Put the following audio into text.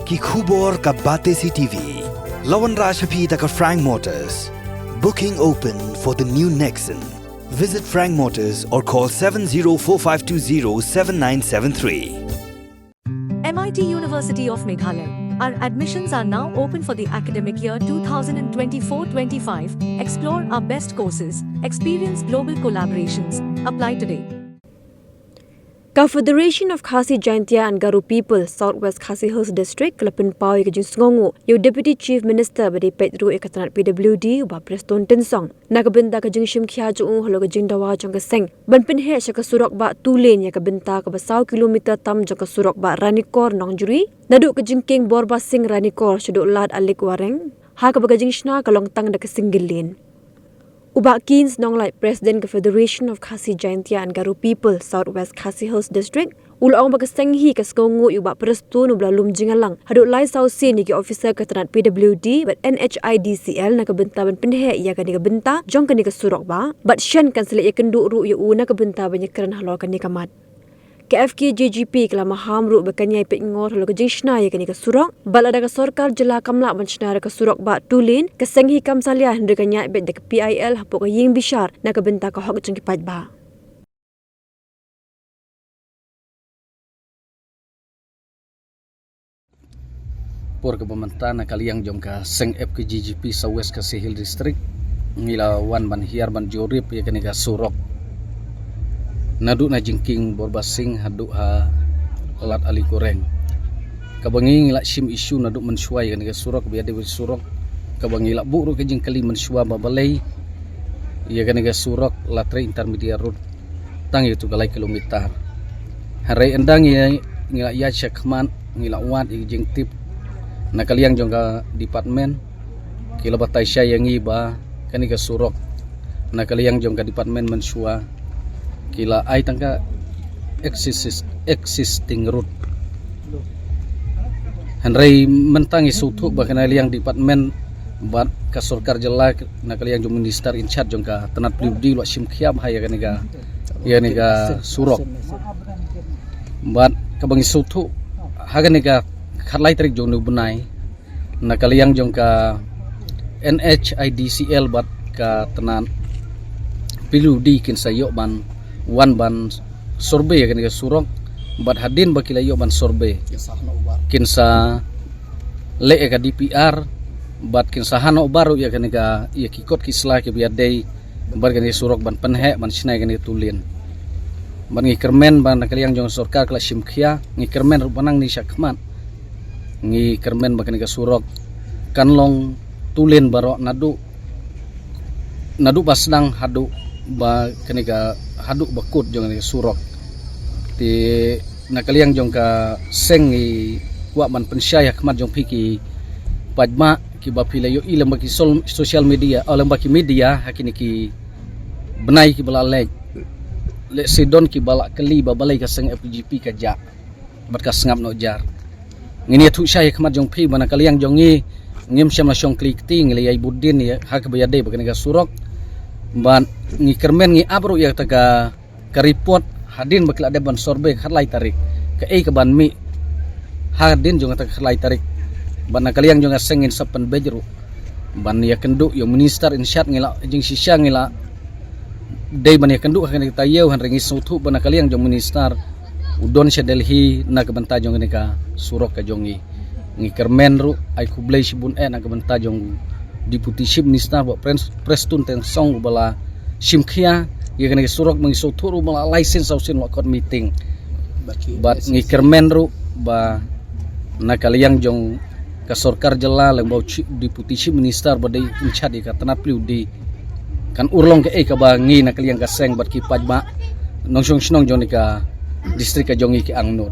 ki khubor ka bate CTV. Lawan Rashapi taka Frank Motors. Booking open for the new Nexon. Visit Frank Motors or call 7045207973. MIT University of Meghalaya. Our admissions are now open for the academic year 2024-25. Explore our best courses. Experience global collaborations. Apply today. Confederation of Khasi Jaintia and Garo People, Southwest Khasi Hills District, Kelapin Pau Ikajing Sungongu, your Deputy Chief Minister Badi Pedro Ekatanat PWD, Uba Preston Tensong, Nagabinda Kajing Shim Kiaju, Hologajing Dawa Jongaseng, Banpin He Shakasurok Ba 2 lane Yakabinta Kabasau kilometer tam Jongasurok Ba Ranikor Nongjuri, Naduk Kajing King Borba Sing Ranikor Shaduk Lad Alik Wareng, Hakabagajing Shna Kalong Tang Dakasinggil lane. Ubak Kins Nonglai President Confederation of Khasi Jaintia and Garo People, Southwest Khasi Hills District, Ulaong Bagasenghi Kaskongu Ubak Prestun Ublalum Jingalang, Haduk Lai Sausin Niki Officer Katanat PWD, but NHIDCL Nakabinta Pinhe Yakanika Binta, Jonkanika Surokba, but Shen Kansel Yakandu Ru Yu Nakabinta Banyakaran Halokanika Mat. KFK JGP kelama hamru bekanyai pengor lokajing shna yakani ka surok balada ka sarkar jela kamla banchna ka surok ba tulin ka senghi kam salia hendra kanya bet dek PIL hapo ka ying bishar na ka benta ka hok jeng kipat ba por ka pemantana kaliang jom ka seng FK JGP Southwest Khasi Hills District ngila wan ban hiar ban jorip yakani ka surok naduk na jingking borbasing haduk ha lat ali goreng kabangi ngila sim isu naduk mensuai kan ke surok biar de surok kabangi la buru ke jingkali mensua babalai ya kan ke surok latre intermediate road tang itu galai kilometer harai endang ya ngila ya cekman ngila wat jing tip na kaliang jongga department kila batai saya yang iba kan ke surok na kaliang jongga department mensua kila ay tangka existing route Henry mentangi sutu bahkan yang department bat kasorkar jela nakali yang minister in charge jongka tenat pribadi lo sim khiam haya kaniga ya niga surok bat kabangi sutu haga niga kharlai tarik jong benai nakali yang jongka NHIDCL bat ka tenat pribadi kin sayok ban wan ban sorbe ya kan surok bat hadin bakila yo ban sorbe kinsa le ka DPR bat kinsa hano baru ya kan ya kikot kisla ke biadai bar kan surok ban penhe ban sinai kan tulin ban ngi kermen ban kaliang jong sarkar kala simkhia ngi kermen rupanang ni syakman ngi kermen bakan ka surok kanlong tulin baro nadu basdang hadu ba kenika haduk bakut jong surok ti nakaliang jong ka sengi wa man pensyaya kmat jong piki padma ki bapila yo ilam baki social media olam baki media hakini ki benai ki balalek le sidon ki balak keli babalai ka seng FGP ka ja bat ka sengap no jar ngini thu syaya kmat jong pi bana kaliang jong ngi ngim syam la syong klik ting le yai budin ya hak bayade bakani ka surok ban ngi kermen ngi abru ya taga ka report hadin bakla de ban sorbe kharlai tarik ka ei ka ban mi hadin jong ta kharlai tarik ban kaliang jong sengin sapan bejru ban ya kendu yo minister in chat ngila jing sisya ngila dei ban ya kendu kan kita yeu han ringi sutu ban kaliang jong minister udon sya Delhi na ka banta jong ni ka surok ka jongi ngi kermen ru ai kublai sibun na ka banta jong Deputy Chief Minister Preston Tensong bala simkhia ya kan surok mengisuturu bala license ausin wakot meeting bat ngi kermen ru ba nakaliang jong kasorkar jela lembau Deputy Chief Minister badai inchat ka tanat priudi kan urlong ke ka bangi nakaliang ka seng bat ki pajma nongsong snong jong ni ka distrik ka jongi ki angnut